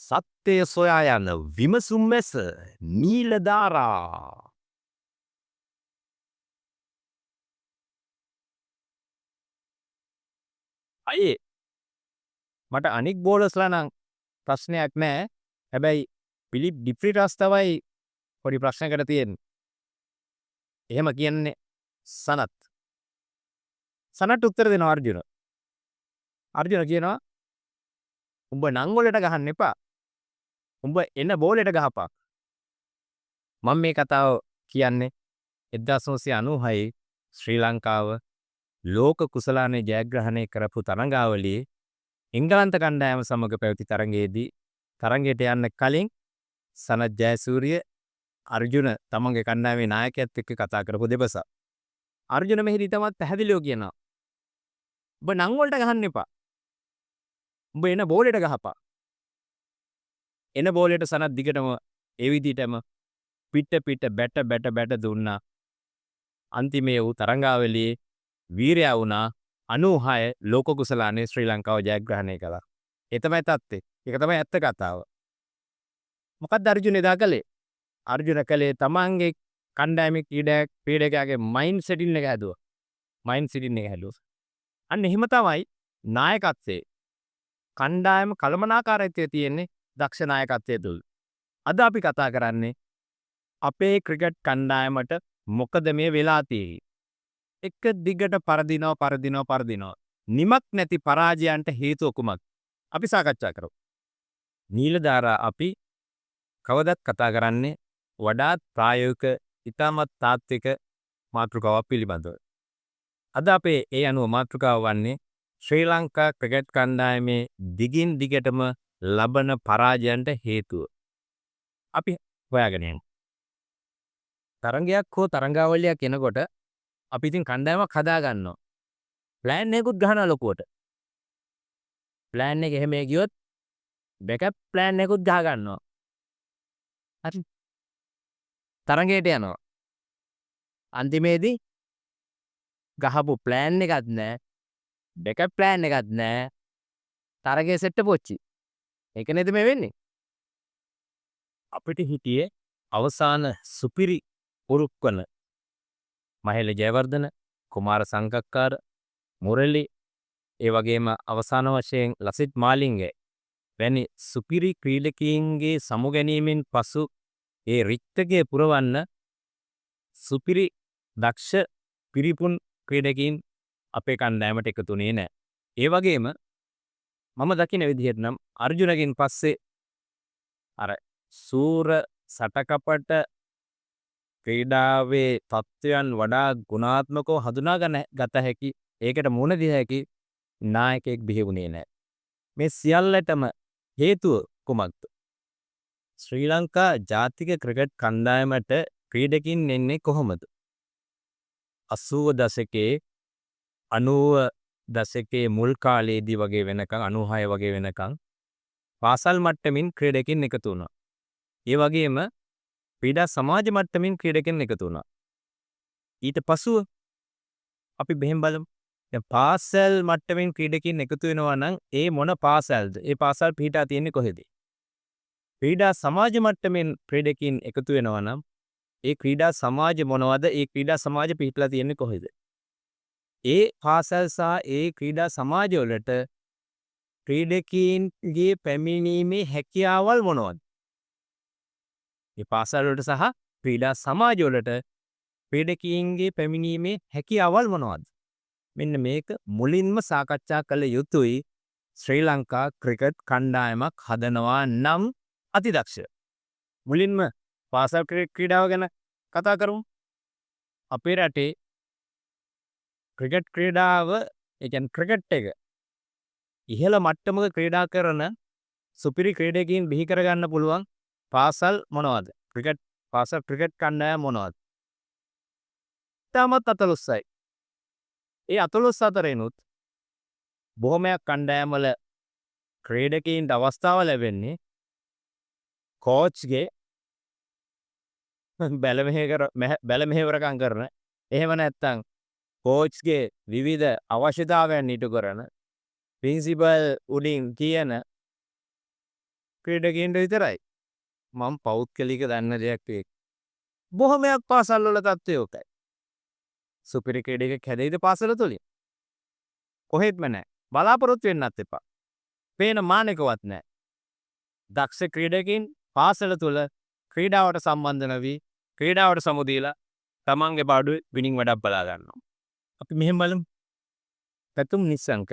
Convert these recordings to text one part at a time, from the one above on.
සත්‍යය සොයා යන විමසුම් මැස නීලධාරා. අයේ මට අනික් බෝලස්ලා නම් ප්‍රශ්නයක් නෑ. හැබැයි පිලිප් ඩිෆ්‍රිටස් තමයි පොඩි ප්‍රශ්නයකට තියෙන්නේ. එහෙම කියන්නේ සනත්. සනත් උත්තර දෙනවා අර්ජුන. අර්ජුන කියනවා උඹ නං වලට ගහන්න එපා. උඹ එන බෝලෙට ගහපන්. මම මේ කතාව කියන්නේ 1996 ශ්‍රී ලංකාව ලෝක කුසලානේ ජයග්‍රහණය කරපු තරඟාවලියේ එංගලන්ත කණ්ඩායම සමග පැවති තරඟයේදී තරඟයට යන්න කලින් සනත් ජයසූරිය අර්ජුන තමන්ගේ කණ්ඩායමේ නායකයාත් එක්ක කතා කරපු දෙබස. අර්ජුන මෙහිදී තමත් පැහැදිලිව කියනවා. ඔබ නං වලට ගහන්න එපා. උඹ එන බෝලෙට ගහපන්. එන බෝලෙට සනත් දිගටම ඒ විදිහටම පිට බැට දුන්නා. අන්තිමේ වූ තරඟාවලියේ වීරයා වුණා 96 ලෝක කුසලානේ ශ්‍රී ලංකාව ජයග්‍රහණය කළා. ඒ තමයි තත්ත්වය. ඒක තමයි ඇත්ත කතාව. මොකක්ද අර්ජුන එදා කළේ? අර්ජුන කළේ තමන්ගේ කණ්ඩායමේ ක්‍රීඩකයාගේ මයින්ඩ් සෙටින් එක හැදුවා. මයින්ඩ් සෙටින් එක හැදුවා. අන්න එහෙම තමයි නායකත්වයේ කණ්ඩායම කළමනාකාරීත්වය තියෙන්නේ දක්ෂ නායකත්වයේ තුල. අද අපි කතා කරන්නේ අපේ ක්‍රිකට් කණ්ඩායමට මොකද මේ වෙලා තියෙන්නේ? එක දිගට පරදිනවා. නිමක් නැති පරාජයන්ට හේතුව කුමක්ද? අපි සාකච්ඡා කරමු. නීලධාරා අපි කවදත් කතා කරන්නේ වඩාත් ප්‍රායෝගික ඉතාමත් තාත්වික මාතෘකාවක් පිළිබඳව. අද අපේ ඒ අනුව මාතෘකාව වන්නේ ශ්‍රී ලංකා ක්‍රිකට් කණ්ඩායමේ දිගින් දිගටම ලබන පරාජයන්ට හේතුව. අපි හොයාගෙන යමු. තරඟයක් හෝ තරඟාවලියක් එනකොට අපි ඉතින් කණ්ඩායමක් හදා ගන්නවා. ප්ලෑන් එකකුත් ගහනවා ලොකුවට. ප්ලෑන් එක එහෙම ගියොත් බෑකප් ප්ලෑන් එකකුත් ගහ ගන්නවා. හරි. තරඟයට යනවා. අන්තිමේදී ගහපු ප්ලෑන් එකක් නැහැ. බෑකප් ප්ලෑන් එකක් නැහැ. තරගයේ සෙට් පොච්චි. ඒක නේද මේ වෙන්නේ? අපිට හිටියේ අවසාන සුපිරි උරුක්වන මහේල ජයවර්ධන, කුමාර සංගක්කාර, මුරලි, ඒ වගේම අවසාන වශයෙන් ලසිත් මාලිංග වැනි සුපිරි ක්‍රීඩකයින්ගේ සමුගැනීමෙන් පසු ඒ රික්තකය පුරවන්න සුපිරි දක්ෂ පිරිපුන් ක්‍රීඩකයින් අපේ කණ්ඩායමට එකතුනේ නැහැ. ඒ වගේම මම දකින විදිහට නම් අර්ජුනගෙන් පස්සේ අර සූර සටකපට ක්‍රීඩාවේ තත්ත්වයන් වඩා ගුණාත්මකව හඳුනා ගත හැකි, ඒකට මුහුණ දිය හැකි නායකයෙක් බිහි වුණේ නැහැ. මේ සියල්ලටම හේතුව කුමක්ද? ශ්‍රී ලංකා ජාතික ක්‍රිකට් කණ්ඩායමට ක්‍රීඩකින් එන්නේ කොහොමද? 80 දශකයේ 90 දශකයේ මුල් කාලයේදී වගේ වෙනකන් 96 වගේ වෙනකන් පාසල් මට්ටමින් ක්‍රීඩකින් එකතු වුණා. ඒ වගේම ක්‍රීඩා සමාජ මට්ටමින් ක්‍රීඩකින් එකතු වුණා. ඊට පසුව අපි බෙහෙම බලමු. දැන් පාසල් මට්ටමින් ක්‍රීඩකින් එකතු වෙනවා නම් ඒ මොන පාසල්ද? ඒ පාසල් පිහිටා තියෙන්නේ කොහෙද? ක්‍රීඩා සමාජ මට්ටමින් ක්‍රීඩකින් එකතු වෙනවා නම් ඒ ක්‍රීඩා සමාජ මොනවද? ඒ ක්‍රීඩා සමාජ පිහිටලා තියෙන්නේ කොහෙද? ඒ පාසල් සහ ඒ ක්‍රීඩා සමාජ වලට ක්‍රීඩකීන්ගේ පැමිණීමේ හැකියාවල් මොනවද? මේ පාසල් වලට සහ ක්‍රීඩා සමාජ වලට ක්‍රීඩකීන්ගේ පැමිණීමේ හැකියාවල් මොනවද? මෙන්න මේක මුලින්ම සාකච්ඡා කළ යුතුයි ශ්‍රී ලංකා ක්‍රිකට් කණ්ඩායමක් හදනවා නම් අතිදක්ෂ. මුලින්ම පාසල් ක්‍රීඩාව ගැන කතා කරමු. අපේ රටේ ක්‍රිකට් ක්‍රීඩාව, ඒ කියන්නේ ක්‍රිකට් එක ඉහළ මට්ටමක ක්‍රීඩා කරන සුපිරි ක්‍රීඩකයින් බිහි කරගන්න පුළුවන් පාසල් මොනවද? පාසල් ක්‍රිකට් කණ්ඩායම මොනවද? තාමත් 14යි. ඒ 14 අතරිනුත් බොහොමයක් කණ්ඩායම්වල ක්‍රීඩකයින්ට අවස්ථාව ලැබෙන්නේ කෝච්ගේ බැල මෙහෙවරකම් කරන, එහෙම නැත්නම් කෝච්ගේ විවිධ අවශ්‍යතාවයන් ඉටු කරන, ප්‍රින්සිපල් උඩින් කියන ක්‍රීඩකයන්ට විතරයි. මම පෞද්ගලික දන්න දෙයක් ඒක. බොහොමයක් පාසල් වල තත්ත්වය ඕකයි. සුපිරි ක්‍රීඩකයෙක් හැදෙයිද පාසල තුලින්? කොහෙත්ම නැහැ. බලාපොරොත්තු වෙන්නත් එපා. පේන මානෙකවත් නැහැ. දක්ෂ ක්‍රීඩකයින් පාසල තුල ක්‍රීඩාවට සම්බන්ධ නොවි ක්‍රීඩාවට සමු දීලා තමන්ගේ පාඩුවේ විනිං වැඩක් බලා ගන්නවා. අපි මෙහෙම බලමු. පැතුම් නිස්සංක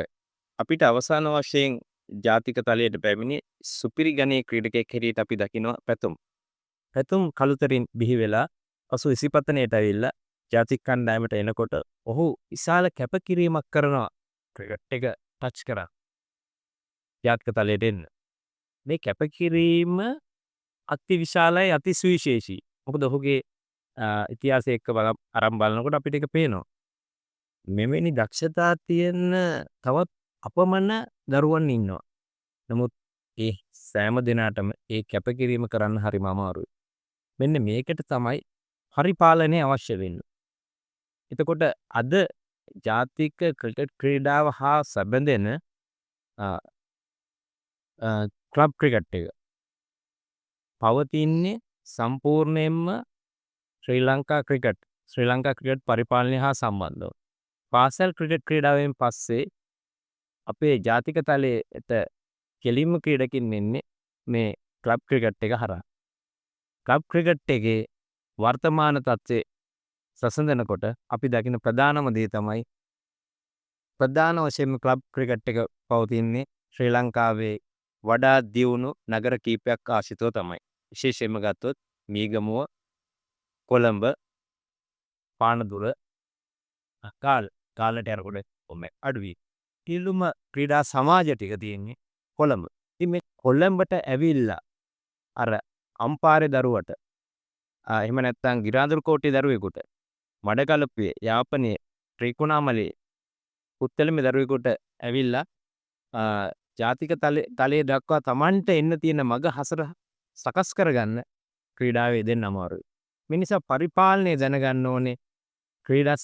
අපිට අවසාන වශයෙන් ජාතික තලයට පැමිණි සුපිරි ගණයේ ක්‍රීඩකයෙක් හැටියට අපි දකිනවා පැතුම්. පැතුම් කළුතරින් බිහි වෙලා පසු ඉසිපතනයට ඇවිල්ලා ජාතික කණ්ඩායමට එනකොට ඔහු විශාල කැපකිරීමක් කරනවා ක්‍රිකට් එක ටච් කරා. ජාතික තලයට එන්න. මේ කැපකිරීම අති විශාලයි අති සුවිශේෂී. මොකද ඔහුගේ ඉතිහාසය එක්ක අරන් බලනකොට අපිට ඒක පේනවා. මෙවැනි දක්ෂතා තියෙන තවත් අපමණ දරුවන් ඉන්නවා. නමුත් ඒ සෑම දිනාටම ඒ කැපකිරීම කරන්න හරිම අමාරුයි. මෙන්න මේකට තමයි පරිපාලනය අවශ්‍ය වෙන්නේ. එතකොට අද ජාතික ක්‍රිකට් ක්‍රීඩාව හා සැබඳෙන ක්ලබ් ක්‍රිකට් එක පවතින්නේ සම්පූර්ණයෙන්ම ශ්‍රී ලංකා ක්‍රිකට් පරිපාලනය හා සම්බන්ධව. පාසල් ක්‍රිකට් ක්‍රීඩාවෙන් පස්සේ අපේ ජාතික තලයට කෙලින්ම ක්‍රීඩකින් එන්නේ මේ ක්ලබ් ක්‍රිකට් එක හරහා. ක්ලබ් ක්‍රිකට් එකේ වර්තමාන තත්ත්වය සසඳනකොට අපි දකින ප්‍රධානම දේ තමයි ප්‍රධාන වශයෙන්ම ක්ලබ් ක්‍රිකට් එක පවතින්නේ ශ්‍රී ලංකාවේ වඩා දියුණු නගර කීපයක් ආශ්‍රිතව තමයි. විශේෂයෙන්ම ගත්තොත් මීගමුව, කොළඹ, පානදුර, කාලට යනකොට ඔන්න අඩුයි. සියලුම ක්‍රීඩා සමාජ ටික තියෙන්නේ කොළඹ. ඉතින් මේ කොළඹට ඇවිල්ලා අර අම්පාරේ දරුවට එහෙම නැත්නම් ගිරාඳුරු කෝට්ටේ දරුවෙකුට මඩකලපුවේ යාපනයේ ත්‍රිකුණාමලයේ පුත්තලමේ දරුවෙකුට ඇවිල්ලා ජාතික තලයේ දක්වා Tamanට එන්න තියෙන මග හසර සකස් කරගන්න ක්‍රීඩාවේ දෙන්න අමාරුයි. මේ නිසා පරිපාලනය දැනගන්න ඕනේ ක්‍රීඩා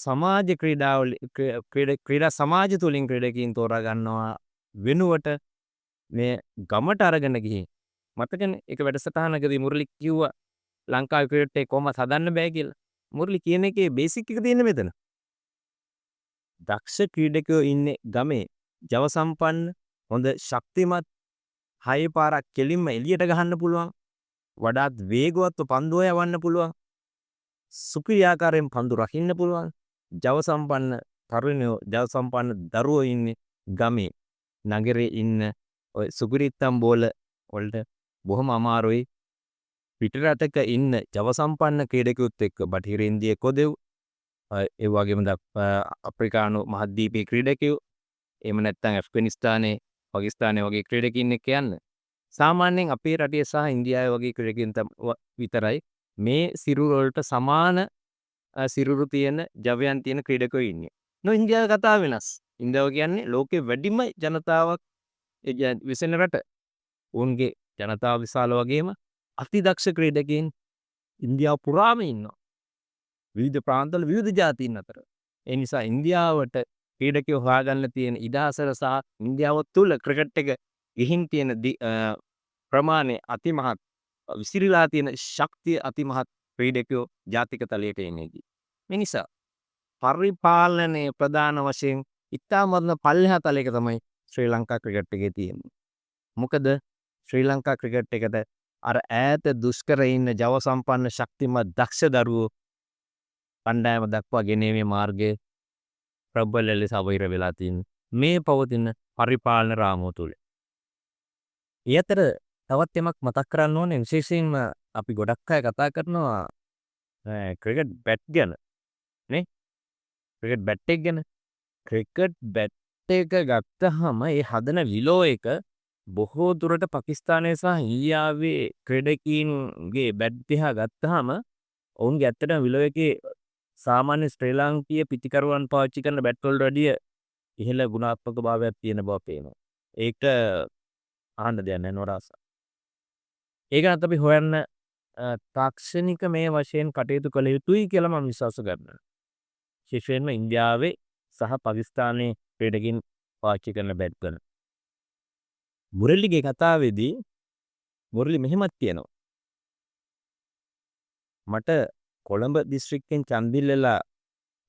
සමාජ තුලින් ක්‍රීඩකීන් තෝරා ගන්නවා වෙනුවට මේ ගමට අරගෙන ගිහින් මතකනේ එක වැඩසටහනකදී මුරලි කිව්වා ලංකාවේ ක්‍රිකට් එක කොහොමද හදන්න බෑ කියලා. මුරලි කියන එකේ බේසික් එක තියෙන්නේ මෙතන. දක්ෂ ක්‍රීඩකයෝ ඉන්නේ ගමේ ජව සම්පන්න හොඳ ශක්තිමත් හය පාරක් කෙලින්ම එළියට ගහන්න පුළුවන්. වඩාත් වේගවත්ව පන්දුව යවන්න පුළුවන්. සුපිරි ආකාරයෙන් පන්දු රකින්න පුළුවන්. ජව සම්පන්න තරුණයෝ ජව සම්පන්න දරුවෝ ඉන්නේ ගමේ. නගරේ ඉන්න ඔය සුපිරිත්තම් බෝල වලට බොහොම අමාරුයි. පිටරටක ඉන්න ජව සම්පන්න ක්‍රීඩකයොත් එක්ක බටහිර ඉන්දිය කොදෙව් ඒ වගේම අප්‍රිකානු මහද්වීපීය ක්‍රීඩකයෝ එහෙම නැත්නම් ඇෆ්ගනිස්තානයේ පාකිස්තානයේ වගේ ක්‍රීඩකින් එක්ක යන්න. සාමාන්‍යයෙන් අපේ රටේ සහ ඉන්දියාවේ වගේ ක්‍රීඩකින් විතරයි මේ සිරුර වලට සමාන සිරුරු තියෙන ජවයන් තියෙන ක්‍රීඩකයෝ ඉන්නේ. ඉන්දියාවේ කතාව වෙනස්. ඉන්දියාව කියන්නේ ලෝකේ වැඩිම ජනතාවක් විසෙන රට. උන්ගේ ජනතාව විශාල වගේම අතිදක්ෂ ක්‍රීඩකයන් ඉන්දියාව පුරාම ඉන්නවා. විවිධ ප්‍රාන්තවල විවිධ ජාතීන් අතර. ඒ නිසා ඉන්දියාවට ක්‍රීඩකයෝ හොයාගන්න තියෙන ඉඩහසර සහ ඉන්දියාව තුළ ක්‍රිකට් එක ගිහින් තියෙන ප්‍රමාණය අතිමහත් විසිරීලා තියෙන ශක්තිය අතිමහත් ක්‍රීඩකයෝ ජාතික තලයට එන්නේදී. මේ නිසා පරිපාලනයේ ප්‍රධාන වශයෙන් ඉතාමත්ම පල්ලෙහා තලයක තමයි ශ්‍රී ලංකා ක්‍රිකට් එකේ තියෙන්නේ. මොකද ශ්‍රී ලංකා ක්‍රිකට් එකට අර ඈත දුෂ්කර ඉන්න ජව සම්පන්න ශක්තිමත් දක්ෂ දරුවෝ කණ්ඩායම දක්වා ගෙනීමේ මාර්ගයේ ප්‍රබල ලෙස අවහිර වෙලා තියෙන මේ පවතින පරිපාලන රාමුව තුළ. ඒ අතර තවත් යමක් මතක් කරන්න ඕනේ විශේෂයෙන්ම අපි ගොඩක් අය කතා කරනවා ක්‍රිකට් බැට් ගැන නේ ක්‍රිකට් බැට් එක ගැන ක්‍රිකට් බැට් එක ගත්තහම ඒ හදන විලෝ එක බොහෝ දුරට පාකිස්තානයේ සහ ඉන්දියාවේ ක්‍රීඩකීන්ගේ බැට් දිහා ගත්තහම ඔවුන්ගේ ඇත්තටම විලෝ එකේ සාමාන්‍ය ශ්‍රී ලාංකීය පිටිකරුවන් පාවිච්චි කරන බැට් වලට වැඩිය ඉහළ ගුණාත්මක භාවයක් තියෙන බව පේනවා. ඒක අහන්න දෙයක් නැහැ නෝරාස. ඒක නැත්නම් අපි හොයන්න තාක්ෂණික මේ වශයෙන් කටයුතු කළ යුතුයි කියලා මම විශ්වාස කරනවා. විශේෂයෙන්ම ඉන්දියාවේ සහ පාකිස්තානයේ ක්‍රීඩකින් පාවිච්චි කරන බැට් වල. මුරලිගේ කතාවේදී මුරලි මෙහෙමත් කියනවා. මට කොළඹ දිස්ත්‍රික්කෙන් ඡන්දිල්ලලා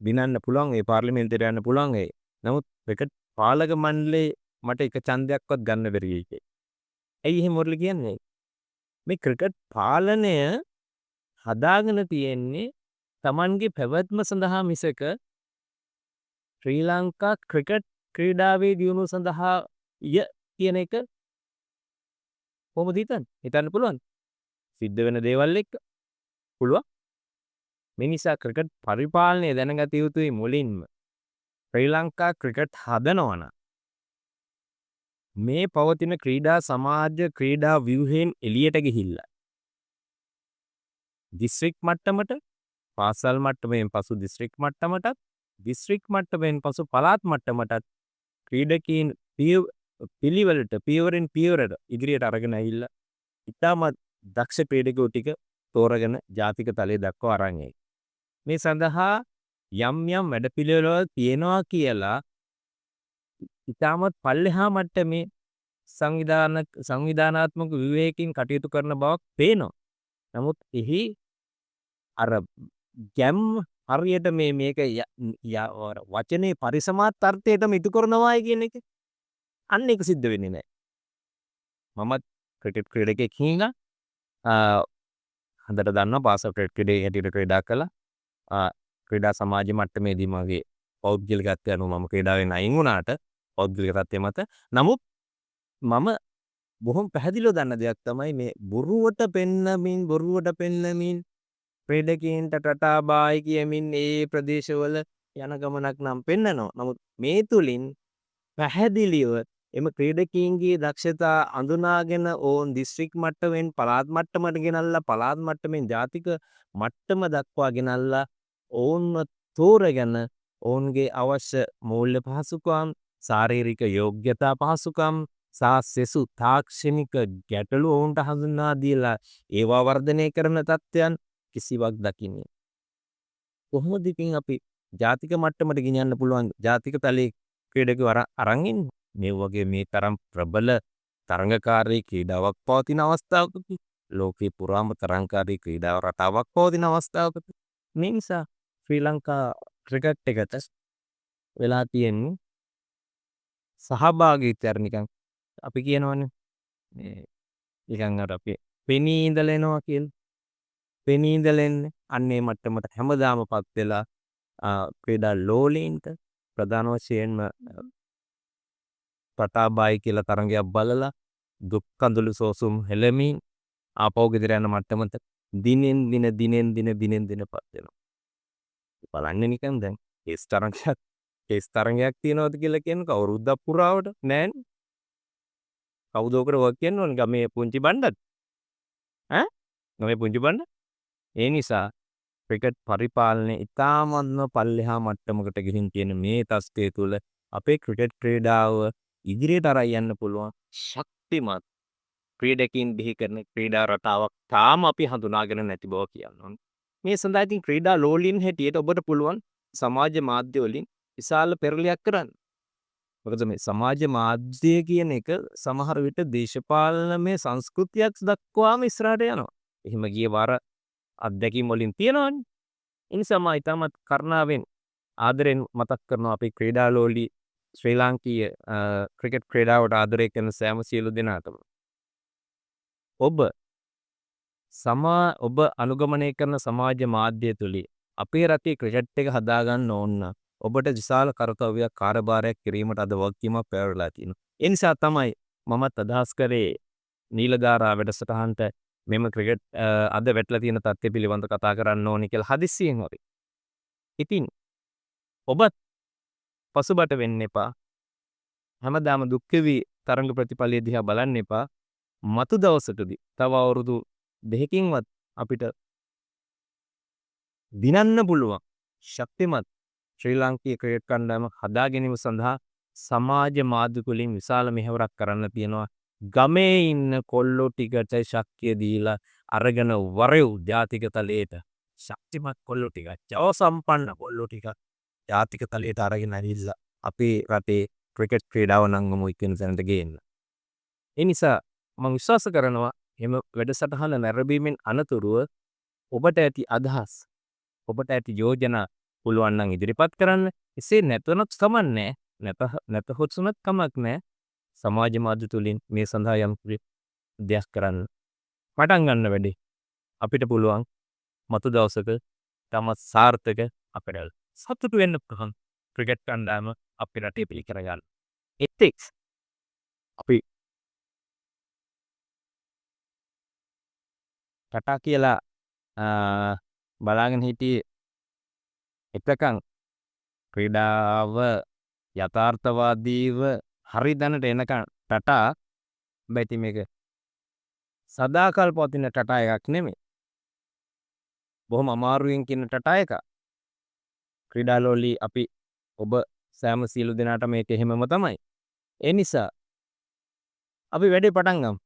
දිනන්න පුළුවන් ඒ පාර්ලිමේන්තුවට යන්න පුළුවන් ඒ. නමුත් ක්‍රිකට් පාලක මණ්ඩලේ මට එක ඡන්දයක්වත් ගන්න බැරි වෙයි කියලා. ඇයි එහෙම මුරලි කියන්නේ? මේ ක්‍රිකට් පාලනය හදාගෙන තියෙන්නේ Tamanගේ පැවැත්ම සඳහා මිසක ශ්‍රී ලංකා ක්‍රිකට් ක්‍රීඩාවේ දියුණුව සඳහා කියන එක කොහොමද හිතන්නේ? හිතන්න පුළුවන්. සිද්ධ වෙන දේවල් එක්ක පුළුවන්. මේ නිසා ක්‍රිකට් පරිපාලනය දැනගත යුතුයි මුලින්ම. ශ්‍රී ලංකා ක්‍රිකට් හදනවා නම් මේ පවතින ක්‍රීඩා සමාජ ක්‍රීඩා ව්‍යුහයෙන් එළියට ගිහිල්ලා දිස්ත්‍රික් මට්ටමට පාසල් මට්ටමෙන් පසු දිස්ත්‍රික් මට්ටමටත් දිස්ත්‍රික් මට්ටමෙන් පසු පළාත් මට්ටමටත් ක්‍රීඩකීන් පිළිවෙලට පියවරෙන් පියවරට ඉදිරියට අරගෙන ඇවිල්ලා ඉතාමත් දක්ෂ ක්‍රීඩකයෝ ටික තෝරගෙන ජාතික තලයේ දක්වා අරන් එයි. මේ සඳහා යම් යම් වැඩපිළිවෙළවල් තියෙනවා කියලා ඉතාමත් පල්ලෙහා මට්ටමේ සංවිධානාත්මක විවේකයෙන් කටයුතු කරන බවක් පේනවා. නමුත් එහි අර ගැම් හරියට මේක වචනේ පරිසමාත් අර්ථයටම ඉටු කරනවායි කියන එක අන්න ඒක සිද්ධ වෙන්නේ නැහැ. මමත් ක්‍රිකට් ක්‍රීඩකයෙක් හින්දා හොඳට දන්නවා පාසල් ක්‍රිකට් හැටියට ක්‍රීඩා කළා. ක්‍රීඩා සමාජ මට්ටමේදී මගේ පෞද්ගලිකත්වය අනුව මම ක්‍රීඩාවෙන් අයින් වුණාට පෞද්ගලික තත්ත්වය මත නමුත් මම බොහොම පැහැදිලිව දන්න දෙයක් තමයි මේ බොරුවට පෙන්නමින් ක්‍රීඩකයන්ට ටටා බායි කියමින් ඒ ප්‍රදේශවල යන ගමනක් නම් පෙන්නනවා. නමුත් මේ තුලින් පැහැදිලිව එම ක්‍රීඩකීන්ගේ දක්ෂතා අඳුනාගෙන ඕන් දිස්ත්‍රික් මට්ටමෙන් පළාත් මට්ටමට ගෙනල්ලා පළාත් මට්ටමෙන් ජාතික මට්ටම දක්වා ගෙනල්ලා ඔවුන්ව තෝරගෙන ඔවුන්ගේ අවශ්‍ය මූල්‍ය පහසුකම් ශාරීරික යෝග්‍යතා පහසුකම් සෙසු තාක්ෂණික ගැටලු ඔවුන්ට හඳුන්වා දීලා ඒවා වර්ධනය කරන තත්ත්වයන් කිසිවක් දකින්නේ. කොහොමද ඉතින් අපි ජාතික මට්ටමට ගෙනියන්න පුළුවන් ජාතික තලයේ ක්‍රීඩකයෝ අරන් ඉන්නේ? මේ වගේ මේ තරම් ප්‍රබල තරඟකාරී ක්‍රීඩාවක් පවතින අවස්ථාවකදී ලෝකේ පුරාම තරඟකාරී ක්‍රීඩා රටාවක් පවතින අවස්ථාවකදී මේ නිසා ශ්‍රී ලංකා ක්‍රිකට් එකට වෙලා තියෙන්නේ සහභාගීත්වය නිකන් අපි කියනවනේ මේ නිකන් අර අපි පෙනී ඉඳලා එනවා කියලා. පෙනී ඉඳලා එන්නේ අන්නේ මට්ටමට හැමදාමපත් වෙලා ක්‍රීඩා ලෝලීන්ට ප්‍රධාන වශයෙන්ම පටාබායි කියලා තරඟයක් බලලා දුක් කඳුළු සෝසුම් හෙළමින් ආපහු ගෙදර යන මට්ටමට දිනෙන් දිනපත් වෙනවා. බලන්න නිකන් දැන් කේස් තරඟයක් තියනවද කියලා කියන කවුරුද්දක් පුරාවට නෑනේ. කවුද ඔකට වර්ක් කියනවනේ ගමේ පුංචි බණ්ඩත්. ගමේ පුංචි බණ්ඩ. ඒ නිසා ක්‍රිකට් පරිපාලනය ඉතාමත්ම පල්ලෙහා මට්ටමකට ගිහින් තියෙන මේ තස්ත්වය තුළ අපේ ක්‍රිකට් ක්‍රීඩාව ඉදිරියට අරන් යන්න පුළුවන් ශක්තිමත් ක්‍රීඩකයන් බිහි කරන ක්‍රීඩා රටාවක් තාම අපි හඳුනාගෙන නැති බව කියනවා. මේ සඳහා ඉතින් ක්‍රීඩා ලෝලීන් හැටියට ඔබට පුළුවන් සමාජ මාධ්‍ය වලින් විශාල පෙරලියක් කරන්න. මොකද මේ සමාජ මාධ්‍ය කියන එක සමහර විට දේශපාලනමය සංස්කෘතියක් දක්වාම ඉස්සරහට යනවා. එහෙම ගිය වාර අත්දැකීම් වලින් තියෙනවනේ. ඒ නිසා මම ඉතාමත් කරුණාවෙන් ආදරෙන් මතක් කරනවා අපේ ක්‍රීඩා ලෝලී ශ්‍රී ලාංකීය ක්‍රිකට් ක්‍රීඩාවට ආදරය කරන සෑම සියලු දෙනාටම ඔබ අනුගමනය කරන සමාජ මාධ්‍ය තුලින් අපේ රටේ ක්‍රිකට් එක හදාගන්න ඕන නම් ඔබට විශාල කර්තව්‍යයක් කාර්යභාරයක් කිරීමට අද වගකීමක් පැවරලා තියෙනවා. ඒ නිසා තමයි මමත් අදහස් කරේ නීලධාරා වැඩසටහනට මෙම ක්‍රිකට් අද වැටලා තියෙන තත්ත්වය පිළිබඳව කතා කරන්න ඕනේ කියලා හදිස්සියෙන් හරි. ඉතින් ඔබත් පසුබට වෙන්න එපා. හැමදාම දුක් වෙවි තරඟ ප්‍රතිඵලය දිහා බලන්න එපා. මතු දවසකදී තව අවුරුදු 2කින්වත් අපිට දිනන්න පුළුවන් ශක්තිමත් ශ්‍රී ලාංකීය ක්‍රිකට් කණ්ඩායම හදා ගැනීම සඳහා සමාජ මාධ්‍ය වලින් විශාල මෙහෙවරක් කරන්න තියෙනවා. ගමේ ඉන්න කොල්ලෝ ටිකට ශක්තිය දීලා අරගෙන වරෙව් ජාතික තලයට ශක්තිමත් කොල්ලෝ ටික ජව සම්පන්න කොල්ලෝ ටික ජාතික තලයට අරගෙන ඇවිල්ලා අපේ රටේ ක්‍රිකට් ක්‍රීඩාව නම් ඉක්වෙන තැනට ගේන්න. ඒ නිසා මම විශ්වාස කරනවා එම වැඩසටහන නැරඹීමෙන් අනතුරුව ඔබට ඇති අදහස්, ඔබට ඇති යෝජනා පුළුවන් නම් ඉදිරිපත් කරන්න. එසේ නැතනොත් කමක් නැහැ. නැතහොත් උනත් කමක් නැහැ. සමාජ මාධ්‍ය තුලින් මේ සඳහා යම් දෙයක් කරන්න. පටන් ගන්න වැඩේ. අපිට පුළුවන් මතු දවසක තම සාර්ථක අපිට සතුටු වෙන්න පුළුවන් ක්‍රිකට් කණ්ඩායම අපේ රටේ පිළි කරගන්න. එතෙක් අපි ටටා කියලා බලාගෙන හිටියේ එතකන් ක්‍රීඩාව යථාර්ථවාදීව හරි දැනට එනකන් ටටා බැති මේක සදාකල් පවතින ටටා එකක් නෙමෙයි. බොහොම අමාරුවෙන් කියන ටටා එකක්. ක්‍රීඩාලෝලී අපි ඔබ සෑම සියලු දෙනාට මේක එහෙමම තමයි. ඒ නිසා අපි වැඩේ පටන් ගමු.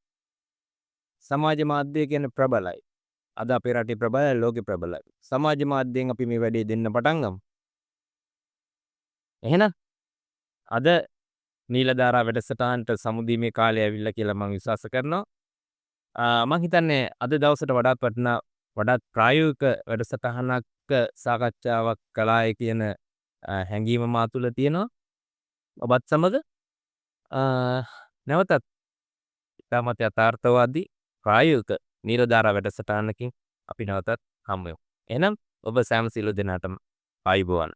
සමාජ මාධ්‍ය කියන ප්‍රබලයි. අද අපේ රටේ ප්‍රබලයි, ලෝකේ ප්‍රබලයි. සමාජ මාධ්‍යයෙන් අපි මේ වැඩේ දෙන්න පටන් ගමු. එහෙනම් අද නීලධාරා වැඩසටහනට සමුදීමේ කාලය ඇවිල්ලා කියලා මම විශ්වාස කරනවා. මම හිතන්නේ අද දවසට වඩාත් වටිනා වඩාත් ප්‍රායෝගික වැඩසටහනක් සාකච්ඡාවක් කළායි කියන හැඟීම මා තුළ තියෙනවා. ඔබත් සමග නැවතත් ඉතාමත් යථාර්ථවාදී ප්‍රායෝගික නීලධාරා වැඩසටහනකින් අපි නැවතත් හමු වෙමු. එහෙනම් ඔබ සෑම සියලු දෙනාටම ආයුබෝවන්.